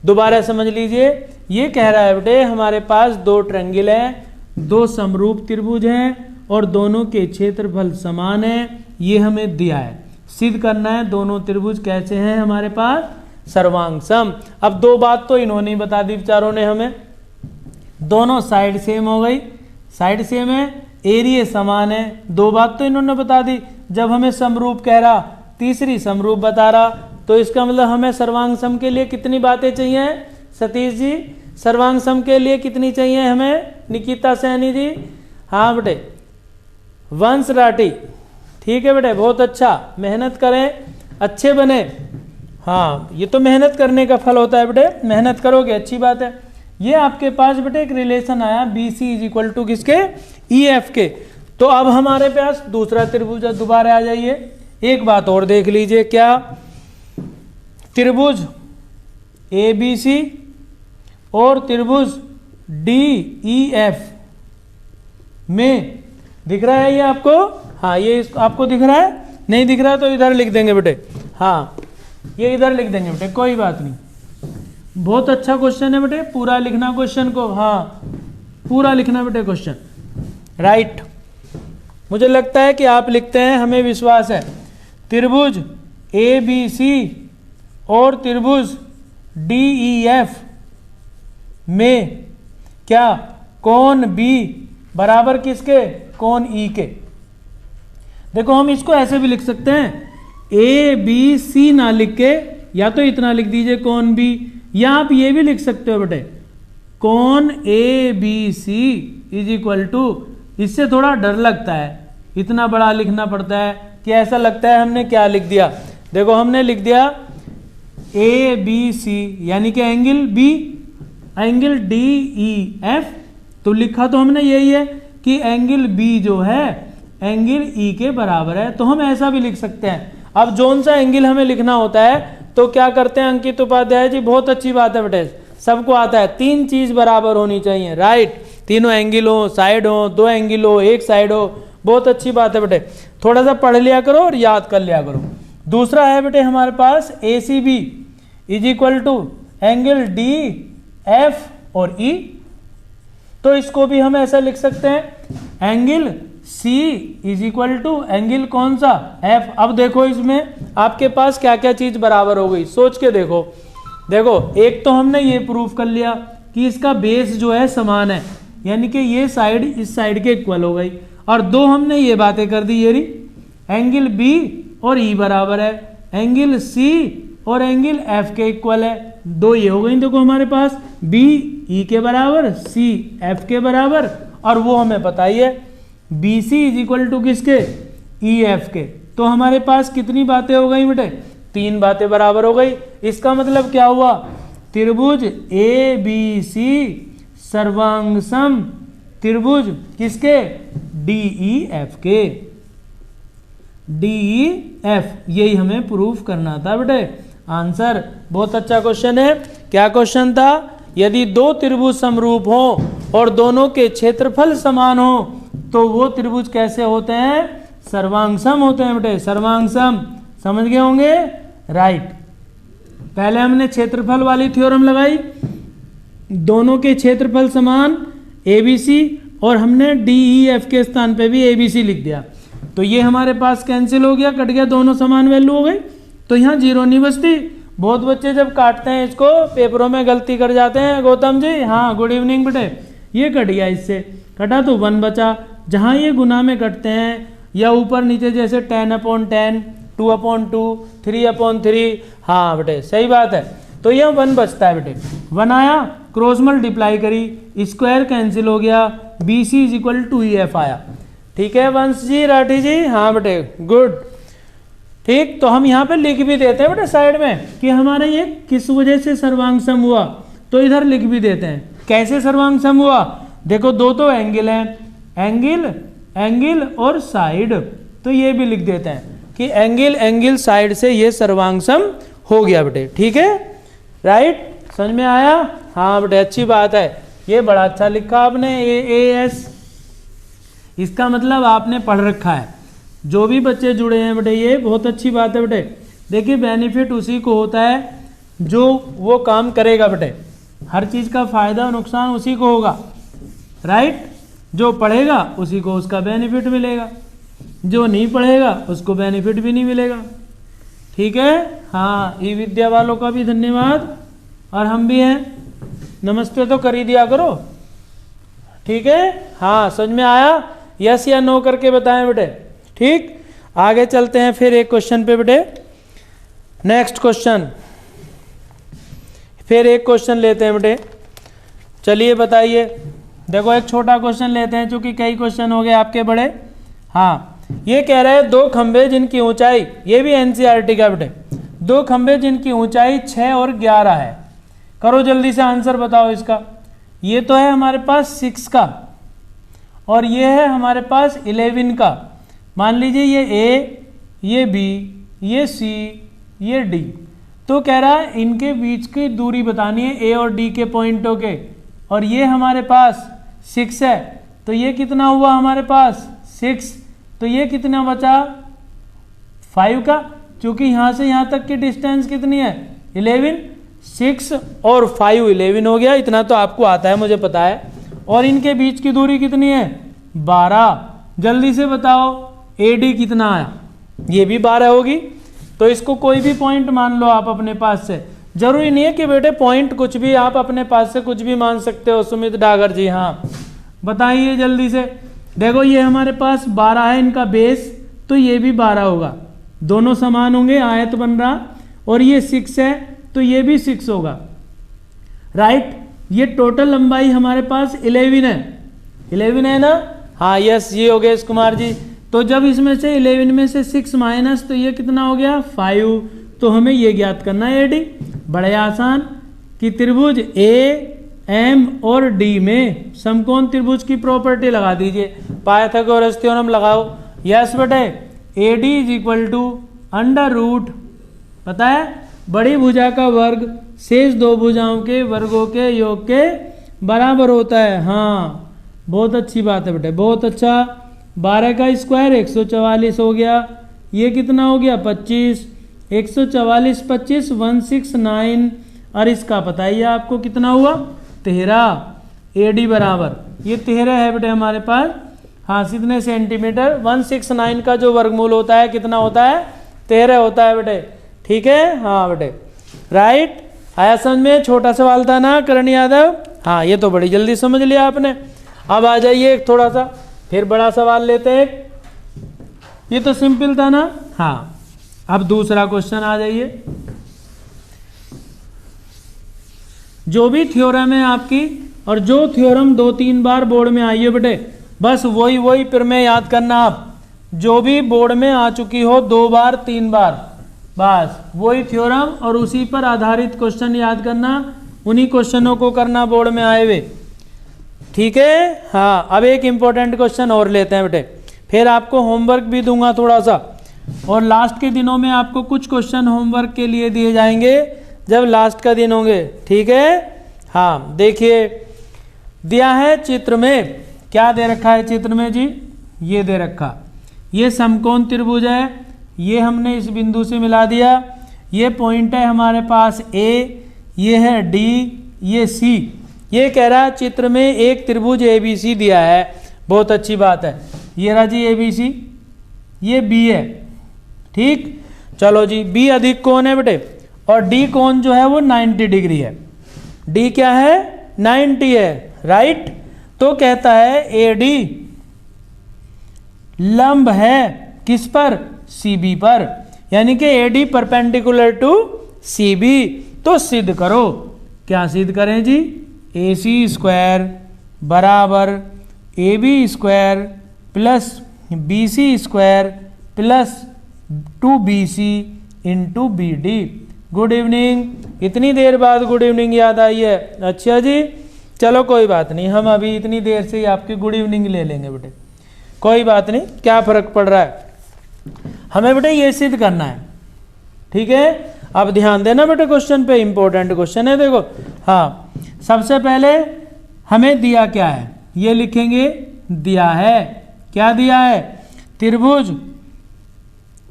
दोबारा समझ लीजिए, ये कह रहा है बेटे हमारे पास दो ट्रायंगल है, दो समरूप त्रिभुज हैं और दोनों के क्षेत्रफल समान है, ये हमें दिया है। सिद्ध करना है दोनों त्रिभुज कैसे हैं हमारे पास, सर्वांग सम। अब दो बात तो इन्होंने ही बता दी बेचारों ने हमें, दोनों साइड सेम हो गई, साइड सेम है, एरिया समान है, दो बात तो इन्होंने बता दी। जब हमें समरूप कह रहा, तीसरी समरूप बता रहा, तो इसका मतलब हमें सर्वांग सम के लिए कितनी बातें चाहिए सतीश जी, सर्वांग सम के लिए कितनी चाहिए हमें निकिता सैनी जी। हाँ बेटे, वंश राठी, ठीक है बेटे, बहुत अच्छा, मेहनत करें, अच्छे बने। हाँ, ये तो मेहनत करने का फल होता है बेटे, मेहनत करोगे अच्छी बात है। ये आपके पास बेटे एक रिलेशन आया B C is equal to किसके, ई एफ के। तो अब हमारे पास दूसरा त्रिभुज, दोबारा आ जाइए, एक बात और देख लीजिए, क्या त्रिभुज ए बी सी और त्रिभुज डी ई एफ में दिख रहा है ये आपको, हाँ ये आपको दिख रहा है, नहीं दिख रहा है तो इधर लिख देंगे बेटे, हाँ ये इधर लिख देंगे बेटे, कोई बात नहीं। बहुत अच्छा क्वेश्चन है बेटे, पूरा लिखना क्वेश्चन को, हाँ पूरा लिखना बेटे क्वेश्चन, राइट। मुझे लगता है कि आप लिखते हैं, हमें विश्वास है। त्रिभुज ए बी सी और त्रिभुज डी ई एफ में क्या कोण बी बराबर किसके, कोण ई के। देखो हम इसको ऐसे भी लिख सकते हैं, ए बी सी ना लिख के या तो इतना लिख दीजिए कोण बी, या आप ये भी लिख सकते हो बेटे कोण A B C is equal to, इससे थोड़ा डर लगता है, इतना बड़ा लिखना पड़ता है कि ऐसा लगता है हमने क्या लिख दिया। देखो हमने लिख दिया ए बी सी यानी कि angle B, angle D E F, तो लिखा तो हमने यही है कि एंगल बी जो है एंगल ई के बराबर है, तो हम ऐसा भी लिख सकते हैं। अब जोन सा एंगल हमें लिखना होता है तो क्या करते हैं अंकित उपाध्याय जी, बहुत अच्छी बात है बेटे, सबको आता है, तीन चीज बराबर होनी चाहिए, राइट, तीनों एंगल हो, साइड हो, दो एंगल हो, एक साइड हो, बहुत अच्छी बात है बेटे, थोड़ा सा पढ़ लिया करो और याद कर लिया करो। दूसरा है बेटे हमारे पास A C B is equal to angle D F और ई, तो इसको भी हम ऐसा लिख सकते हैं angle C is equal to angle कौन सा, एफ। अब देखो इसमें आपके पास क्या क्या चीज बराबर हो गई, सोच के देखो। देखो एक तो हमने ये प्रूफ कर लिया कि इसका बेस जो है समान है, यानी कि ये साइड इस साइड के इक्वल हो गई, और दो हमने ये बातें कर दी, ये रही एंगल बी और ई बराबर है, एंगल सी और एंगल एफ के इक्वल है, दो ये हो गई। देखो हमारे पास बी ई के बराबर, सी एफ के बराबर, और वो हमें पता ही है B C is equal to किसके, ई एफ के। तो हमारे पास कितनी बातें हो गई बेटे, तीन बातें बराबर हो गई। इसका मतलब क्या हुआ, त्रिभुज ए बी सी सर्वांग सम त्रिभुज किसके, डी ई एफ के, डी ई एफ, यही हमें प्रूफ करना था बेटे। आंसर बहुत अच्छा क्वेश्चन है। क्या क्वेश्चन था, यदि दो त्रिभुज समरूप हो और दोनों के क्षेत्रफल समान हो तो वो त्रिभुज कैसे होते हैं, सर्वांग सम होते हैं बेटे, सर्वांग सम, समझ गए होंगे, राइट। पहले हमने क्षेत्रफल वाली थ्योरम लगाई, दोनों के क्षेत्रफल समान ए बी सी, और हमने डी ई एफ के स्थान पे भी ए बी सी लिख दिया, तो ये हमारे पास कैंसिल हो गया, कट गया, दोनों समान वैल्यू हो गई, तो यहाँ जीरो नहीं बचती। बहुत बच्चे जब काटते हैं इसको पेपरों में गलती कर जाते हैं, गौतम जी, हाँ गुड इवनिंग बेटे, ये कट गया, इससे कटा तो 1 बचा। जहाँ ये गुना में कटते हैं या ऊपर नीचे जैसे 10/10, 2/2, 3/3। हाँ बेटे सही बात है। तो ये 1 बचता है बेटे, 1 आया, क्रॉस मल्टीप्लाई करी, स्क्वायर कैंसिल हो गया, BC = 2EF आया। ठीक है वंश जी, राठी जी, हाँ बेटे गुड। ठीक, तो हम यहाँ पे लिख भी देते हैं बेटे साइड में कि हमारा ये किस वजह से सर्वांग सम हुआ, तो इधर लिख भी देते हैं कैसे सर्वांग सम हुआ। देखो दो तो एंगल है, एंगल और साइड, तो ये भी लिख देते हैं कि एंगल साइड से ये सर्वांग सम हो गया बेटे। ठीक है, राइट, समझ में आया? हाँ बेटे अच्छी बात है, ये बड़ा अच्छा लिखा आपने, AAS, इसका मतलब आपने पढ़ रखा है। जो भी बच्चे जुड़े हैं बेटे, ये बहुत अच्छी बात है बेटे। देखिए बेनिफिट उसी को होता है जो वो काम करेगा बेटे, हर चीज़ का फायदा और नुकसान उसी को होगा, राइट। जो पढ़ेगा उसी को उसका बेनिफिट मिलेगा, जो नहीं पढ़ेगा उसको बेनिफिट भी नहीं मिलेगा। ठीक है, हाँ, ई विद्या वालों का भी धन्यवाद, और हम भी हैं, नमस्ते तो कर ही दिया करो। ठीक है, हाँ समझ में आया? यस या नो करके बताएं बेटे। ठीक, आगे चलते हैं फिर एक क्वेश्चन पे बेटे, नेक्स्ट क्वेश्चन, फिर एक क्वेश्चन लेते हैं बेटे। चलिए बताइए, देखो एक छोटा क्वेश्चन लेते हैं क्योंकि कई क्वेश्चन हो गए आपके बड़े। हाँ, ये कह रहा है 2 खंबे जिनकी ऊंचाई, ये भी NCERT का बेटे, 2 खंबे जिनकी ऊंचाई 6 और 11 है। करो जल्दी से आंसर बताओ इसका। ये तो है हमारे पास 6 का, और ये है हमारे पास 11 का। मान लीजिए ये A, ये B, ये C, ये D। तो कह रहा है इनके बीच की दूरी बतानी है A और D के पॉइंटों के, और ये हमारे पास 6 है, तो ये कितना हुआ हमारे पास 6, तो ये कितना बचा 5 का, क्योंकि यहाँ से यहाँ तक की डिस्टेंस कितनी है 11, 6 और 5 11 हो गया। इतना तो आपको आता है, मुझे पता है। और इनके बीच की दूरी कितनी है 12। जल्दी से बताओ AD कितना आया, ये भी 12 होगी। तो इसको कोई भी पॉइंट मान लो आप अपने पास से, जरूरी नहीं है कि बेटे पॉइंट कुछ भी, आप अपने पास से कुछ भी मान सकते हो। सुमित डागर जी, हाँ बताइए जल्दी से। देखो ये हमारे पास 12 है इनका बेस, तो ये भी 12 होगा, दोनों समान होंगे, आयत बन रहा। और ये 6 है तो ये भी 6 होगा, राइट। ये टोटल लंबाई हमारे पास 11 है, 11 है ना? हाँ यस, ये हो योगेश कुमार जी। तो जब इसमें से 11 में से 6 माइनस, तो ये कितना हो गया 5। तो हमें ये ज्ञात करना है AD। बड़े आसान कि त्रिभुज AM और D में समकोण त्रिभुज की प्रॉपर्टी लगा दीजिए, पाइथागोरस थ्योरम लगाओ। यस बेटे, AD √, पता है, बड़ी भुजा का वर्ग शेष 2 भुजाओं के वर्गों के योग के बराबर होता है। हाँ बहुत अच्छी बात है बेटे, बहुत अच्छा। 12 का स्क्वायर 144 हो गया, ये कितना हो गया 25, 144 25 169, और इसका पता ही है आपको कितना हुआ 13। AD बराबर ये 13 है बेटे हमारे पास। हाँ कितने सेंटीमीटर, 169 का जो वर्गमूल होता है कितना होता है 13 होता है बेटे। ठीक है, हाँ बेटे राइट, आया समझ में? छोटा सवाल था ना करण यादव? हाँ ये तो बड़ी जल्दी समझ लिया आपने। अब आ जाइए एक थोड़ा सा फिर बड़ा सवाल लेते हैं। ये तो सिंपल था ना? हाँ, अब दूसरा क्वेश्चन आ जाइए। जो भी थ्योरम है आपकी, और जो थ्योरम 2-3 बार बोर्ड में आई है बेटे, बस वही प्रमेय याद करना आप। जो भी बोर्ड में आ चुकी हो 2 बार 3 बार, बस वही थ्योरम और उसी पर आधारित क्वेश्चन याद करना, उन्हीं क्वेश्चनों को करना बोर्ड में आए हुए। ठीक है, हाँ अब एक इम्पोर्टेंट क्वेश्चन और लेते हैं बेटे, फिर आपको होमवर्क भी दूंगा थोड़ा सा, और लास्ट के दिनों में आपको कुछ क्वेश्चन होमवर्क के लिए दिए जाएंगे जब लास्ट का दिन होंगे। ठीक है, हाँ देखिए दिया है चित्र में, क्या दे रखा है चित्र में जी? ये दे रखा, ये समकोण त्रिभुज है, ये हमने इस बिंदु से मिला दिया, ये पॉइंट है हमारे पास A, ये है D, ये C। ये कह रहा है चित्र में एक त्रिभुज ABC दिया है, बहुत अच्छी बात है। ये रहा जी ABC, ये B है। ठीक, चलो जी B अधिक कोण है बेटे, और D कोण जो है वो 90 डिग्री है। D क्या है 90 है, राइट। तो कहता है AD लंब है किस पर? CB पर। यानी कि AD परपेंडिकुलर टू CB। तो सिद्ध करो, क्या सिद्ध करें जी? AC स्क्वायर बराबर AB square plus BC square plus 2BC into BD। Good evening. इतनी देर बाद गुड इवनिंग याद आई है? अच्छा जी, चलो कोई बात नहीं, हम अभी इतनी देर से ही आपकी गुड इवनिंग ले लेंगे बेटे, कोई बात नहीं, क्या फर्क पड़ रहा है। हमें बेटे ये सिद्ध करना है, ठीक है। अब ध्यान देना बेटे क्वेश्चन पे, इंपॉर्टेंट क्वेश्चन है देखो। हाँ, सबसे पहले हमें दिया क्या है, ये लिखेंगे। दिया है, क्या दिया है? त्रिभुज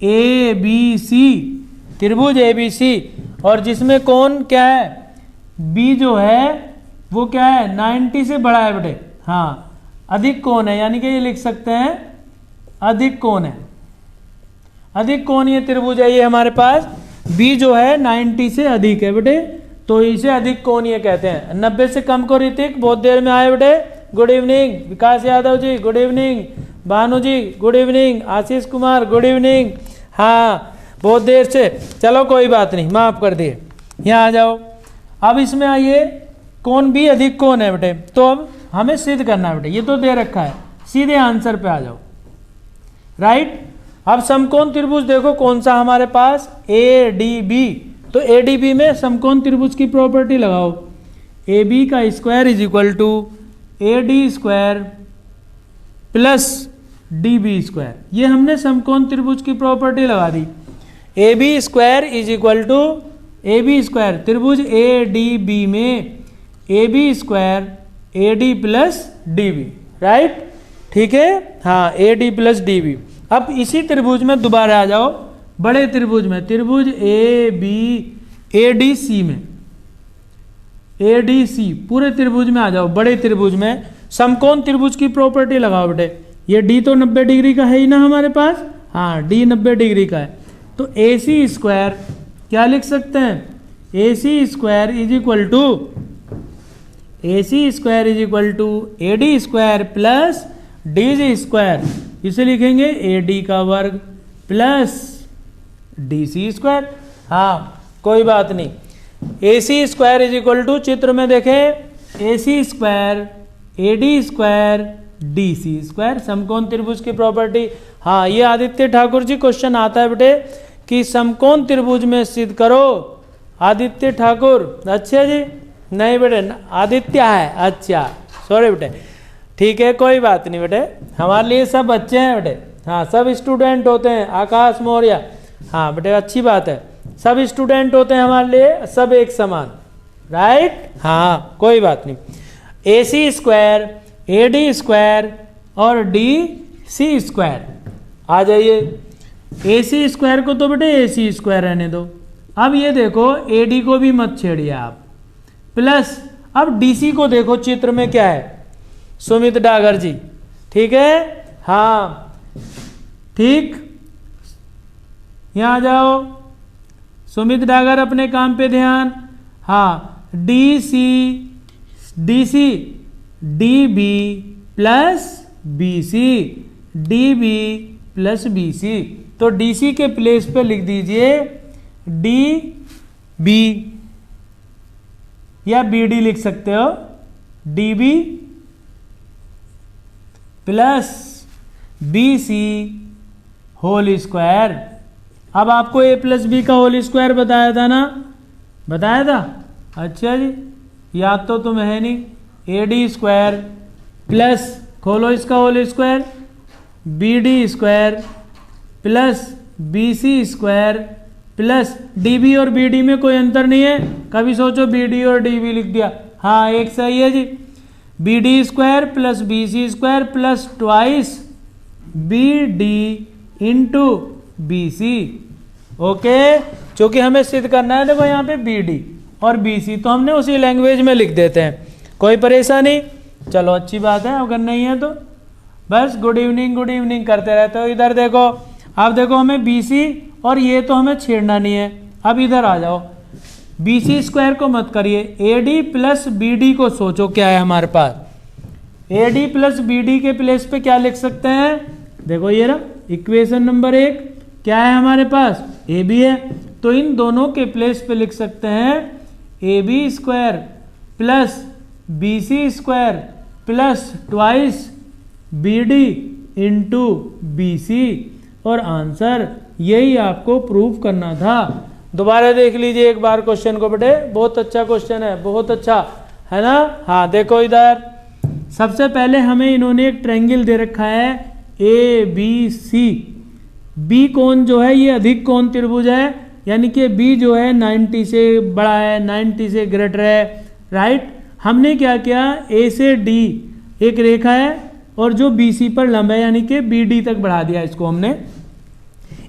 ABC, त्रिभुज ABC, और जिसमें कोण क्या है? B जो है वो क्या है? 90 से बड़ा है बेटे। हाँ, अधिक कोण है, यानी कि ये लिख सकते हैं अधिक कोण है। अधिक कोणीय त्रिभुज है ये हमारे पास। B जो है 90 से अधिक है बेटे, तो इसे अधिक कोणीय कहते हैं। 90 से कम को ऋतिक बहुत देर में आए बेटे, गुड इवनिंग। विकास यादव जी गुड इवनिंग, भानु जी good evening, Ashish Kumar good evening. हाँ, बहुत देर से, चलो कोई बात नहीं, माफ कर दिए। यहाँ आ जाओ। अब इसमें आइए, कौन भी अधिक कौन है बेटे, तो अब हमें सिद्ध करना है बेटे, ये तो दे रखा है, सीधे आंसर पे आ जाओ। राइट। अब समकोण त्रिभुज देखो कौन सा हमारे पास, ADB। तो ADB में समकोण त्रिभुज की प्रॉपर्टी लगाओ, AB का square is equal to AD square plus DB square. ये हमने समकोण त्रिभुज की प्रॉपर्टी लगा दी। AB square is equal to AB square, त्रिभुज ADB में AB square AD plus DB। Right, ठीक है। हाँ, AD प्लस DB। अब इसी त्रिभुज में दोबारा आ जाओ, बड़े त्रिभुज में, त्रिभुज ADC में, ADC पूरे त्रिभुज में आ जाओ, बड़े त्रिभुज में समकोण त्रिभुज की प्रॉपर्टी लगाओ बेटे। ये D तो 90 डिग्री का है ही ना हमारे पास। हाँ, D 90 डिग्री का है, तो AC स्क्वायर क्या लिख सकते हैं? AC square is equal to AD square plus DG square, इसे लिखेंगे AD का वर्ग प्लस DC स्क्वायर। हाँ, कोई बात नहीं। AC square is equal to, चित्र में देखें, AC square AD square DC square, समकोण त्रिभुज की प्रॉपर्टी। हाँ, ये आदित्य ठाकुर जी क्वेश्चन आता है बेटे कि समकोण त्रिभुज में सिद्ध करो। आदित्य ठाकुर, अच्छा जी, नहीं बेटे आदित्य है, अच्छा सॉरी बेटे, ठीक है कोई बात नहीं बेटे, हमारे लिए सब बच्चे हैं बेटे। हाँ, सब स्टूडेंट होते हैं। आकाश मौर्य, हाँ बेटे अच्छी बात है, सब स्टूडेंट होते हैं हमारे लिए, सब एक समान। राइट, हाँ कोई बात नहीं। AC स्क्वायर AD स्क्वायर और DC स्क्वायर, आ जाइए। AC स्क्वायर को तो बेटे AC स्क्वायर रहने दो। अब ये देखो AD को भी मत छेड़िए आप, प्लस अब DC को देखो चित्र में क्या है, सुमित डागर जी, ठीक है। हाँ ठीक, यहाँ आ जाओ सुमित डागर, अपने काम पे ध्यान। हाँ, DC DB plus BC, DB plus BC, तो DC के प्लेस पे लिख दीजिए DB, या BD लिख सकते हो, DB plus BC whole square. अब आपको A प्लस B का होल स्क्वायर बताया था ना, बताया था। अच्छा जी, याद तो तुम्हें है नहीं। AD स्क्वायर प्लस, खोलो इसका whole square, BD square plus BC square plus DB और BD में कोई अंतर नहीं है, कभी सोचो BD और DB लिख दिया। हाँ, एक सही है जी। BD square plus BC square plus twice BD into BC। Okay, क्योंकि हमें सिद्ध करना है देखो यहाँ पे BD और BC, तो हमने उसी लैंग्वेज में लिख देते हैं, कोई परेशानी। चलो अच्छी बात है, अगर नहीं है तो बस गुड इवनिंग करते रहते हो। इधर देखो, अब देखो हमें BC और ये तो हमें छेड़ना नहीं है। अब इधर आ जाओ, BC स्क्वायर को मत करिए, AD प्लस BD को सोचो क्या है हमारे पास। AD प्लस BD के प्लेस पे क्या लिख सकते हैं, देखो ये ना इक्वेशन नंबर 1, क्या है हमारे पास, ए बी है, तो इन दोनों के प्लेस पे लिख सकते हैं A B square plus B C square plus twice B D into B C, और आंसर यही आपको प्रूव करना था। दोबारा देख लीजिए एक बार क्वेश्चन को बेटे, बहुत अच्छा क्वेश्चन है, बहुत अच्छा है ना। हाँ देखो इधर, सबसे पहले हमें इन्होंने एक ट्रायंगल दे रखा है ए बी सी। बी कोण जो है ये अधिक कोण त्रिभुज है, यानी कि बी जो है 90 से बड़ा है, 90 से ग्रेटर है, राइट। हमने क्या किया, ए से डी एक रेखा है और जो बी सी पर लंब है, यानी कि बी डी तक बढ़ा दिया इसको हमने।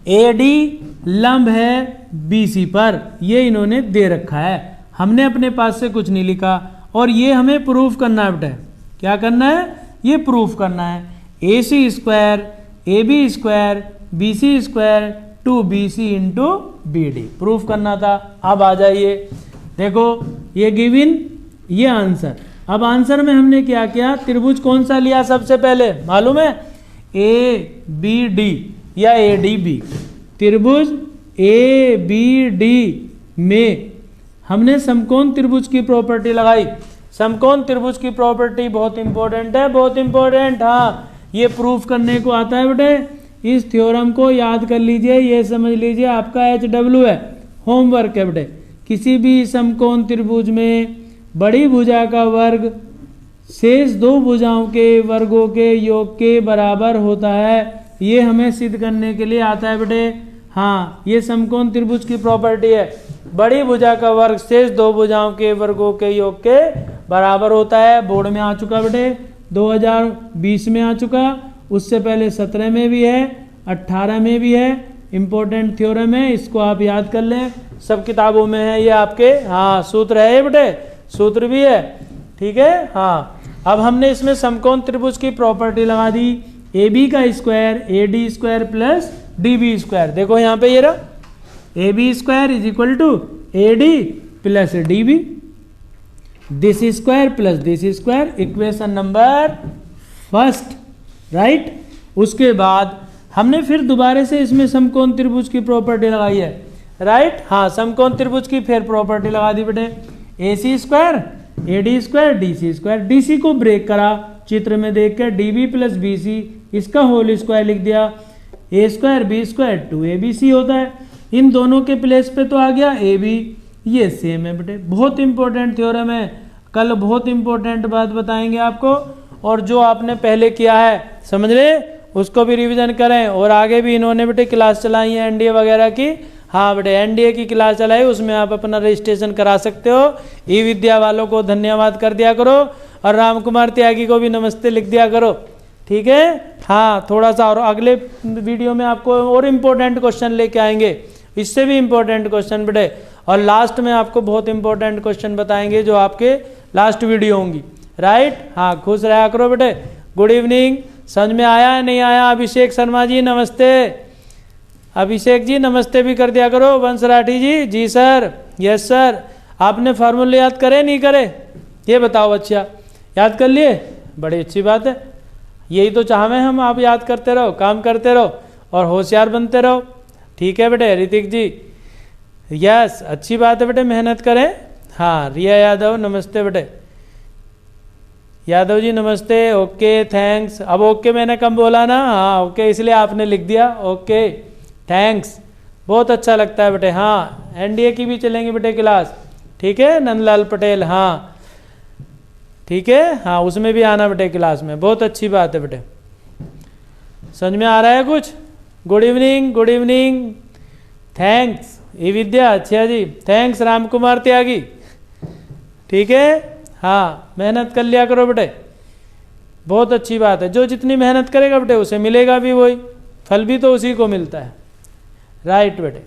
ए डी लंब है बी सी पर, ये इन्होंने दे रखा है, हमने अपने पास से कुछ नहीं लिखा। और ये हमें प्रूफ करना है बेटा, क्या करना है, ये प्रूफ करना है। A C square A B square B C square two B C into B D proof करना था। अब आ जाइए, देखो ये गिवन, ये आंसर। अब आंसर में हमने क्या किया, त्रिभुज कौन सा लिया सबसे पहले मालूम है, ए बी डी या ए डी बी। त्रिभुज ए बी डी में हमने समकोण त्रिभुज की प्रॉपर्टी लगाई। समकोण त्रिभुज की प्रॉपर्टी बहुत इंपॉर्टेंट है, बहुत इंपॉर्टेंट। हाँ ये प्रूफ करने को आता है बेटे, इस थ्योरम को याद कर लीजिए, ये समझ लीजिए आपका HW है, होमवर्क है बेटे। किसी भी समकोण त्रिभुज में बड़ी भुजा का वर्ग शेष दो भुजाओं के वर्गों के योग के बराबर होता है, ये हमें सिद्ध करने के लिए आता है बेटे। हाँ ये समकोण त्रिभुज की प्रॉपर्टी है, बड़ी भुजा का वर्ग शेष दो भुजाओं के वर्गों के योग के बराबर होता है। बोर्ड में आ चुका बेटे, 2020 में आ चुका, उससे पहले 17 में भी है, 18 में भी है। इंपॉर्टेंट थ्योरम है, इसको आप याद कर लें, सब किताबों में है ये आपके। हाँ सूत्र है ये बेटे, सूत्र भी है, ठीक है। हाँ अब हमने इसमें समकोण त्रिभुज की प्रॉपर्टी लगा दी, ए बी का square A D square plus D B square. देखो यहाँ पे ये रहा, A B square is equal to A D plus D B, this square plus this square, equation number first, right. उसके बाद हमने फिर दोबारा से इसमें समकोण त्रिभुज की प्रॉपर्टी लगाई है, राइट। हाँ समकोण त्रिभुज की फिर प्रॉपर्टी लगा दी बेटे, A C square A D square D C square. D C को ब्रेक करा चित्र में देख कर, D B plus B C, इसका होल स्क्वायर लिख दिया, A square B square two A B C होता है। इन दोनों के प्लेस पे तो आ गया ए बी, ये सेम है बेटे। बहुत इंपॉर्टेंट थ्योरम है, कल बहुत इंपॉर्टेंट बात बताएंगे आपको। और जो आपने पहले किया है समझ ले, उसको भी रिवीजन करें। और आगे भी इन्होंने बेटे क्लास चलाई है एनडीए वगैरह की। हाँ बेटे एनडीए की क्लास चलाई, उसमें आप अपना रजिस्ट्रेशन करा सकते हो। ई विद्या वालों को धन्यवाद कर दिया करो, और राम कुमार त्यागी को भी नमस्ते लिख दिया करो, ठीक है। हाँ थोड़ा सा और अगले वीडियो में आपको और इम्पोर्टेंट क्वेश्चन लेके आएंगे, इससे भी इम्पोर्टेंट क्वेश्चन बेटे। और लास्ट में आपको बहुत इंपॉर्टेंट क्वेश्चन बताएंगे जो आपके लास्ट वीडियो होंगी, राइट। हाँ खुश रहा करो बेटे। गुड इवनिंग, समझ में आया है नहीं आया। अभिषेक शर्मा जी नमस्ते, अभिषेक जी नमस्ते भी कर दिया करो। वंश राठी जी, जी सर, यस सर। आपने फार्मूले याद करे नहीं करे, ये बताओ। अच्छा याद कर लिए, बड़ी अच्छी बात है, यही तो चाहते हैं हम, आप याद करते रहो, काम करते रहो और होशियार बनते रहो, ठीक है बेटे। ऋतिक जी यस, अच्छी बात है बेटे, मेहनत करें। हाँ रिया यादव नमस्ते बेटे, यादव जी नमस्ते, ओके थैंक्स। अब ओके मैंने कम बोला ना, हाँ ओके इसलिए आपने लिख दिया, ओके थैंक्स, बहुत अच्छा लगता है बेटे। हाँ एनडीए की भी चलेंगी बेटे क्लास, ठीक है। नंदलाल पटेल, हाँ ठीक है, हाँ उसमें भी आना बेटे क्लास में, बहुत अच्छी बात है बेटे। समझ में आ रहा है कुछ? Good evening, good evening, thanks E Vidya, अच्छा जी थैंक्स राम कुमार त्यागी, ठीक है। हाँ मेहनत कर लिया करो बेटे, बहुत अच्छी बात है। जो जितनी मेहनत करेगा बेटे उसे मिलेगा भी वही, फल भी तो उसी को मिलता है, राइट बेटे।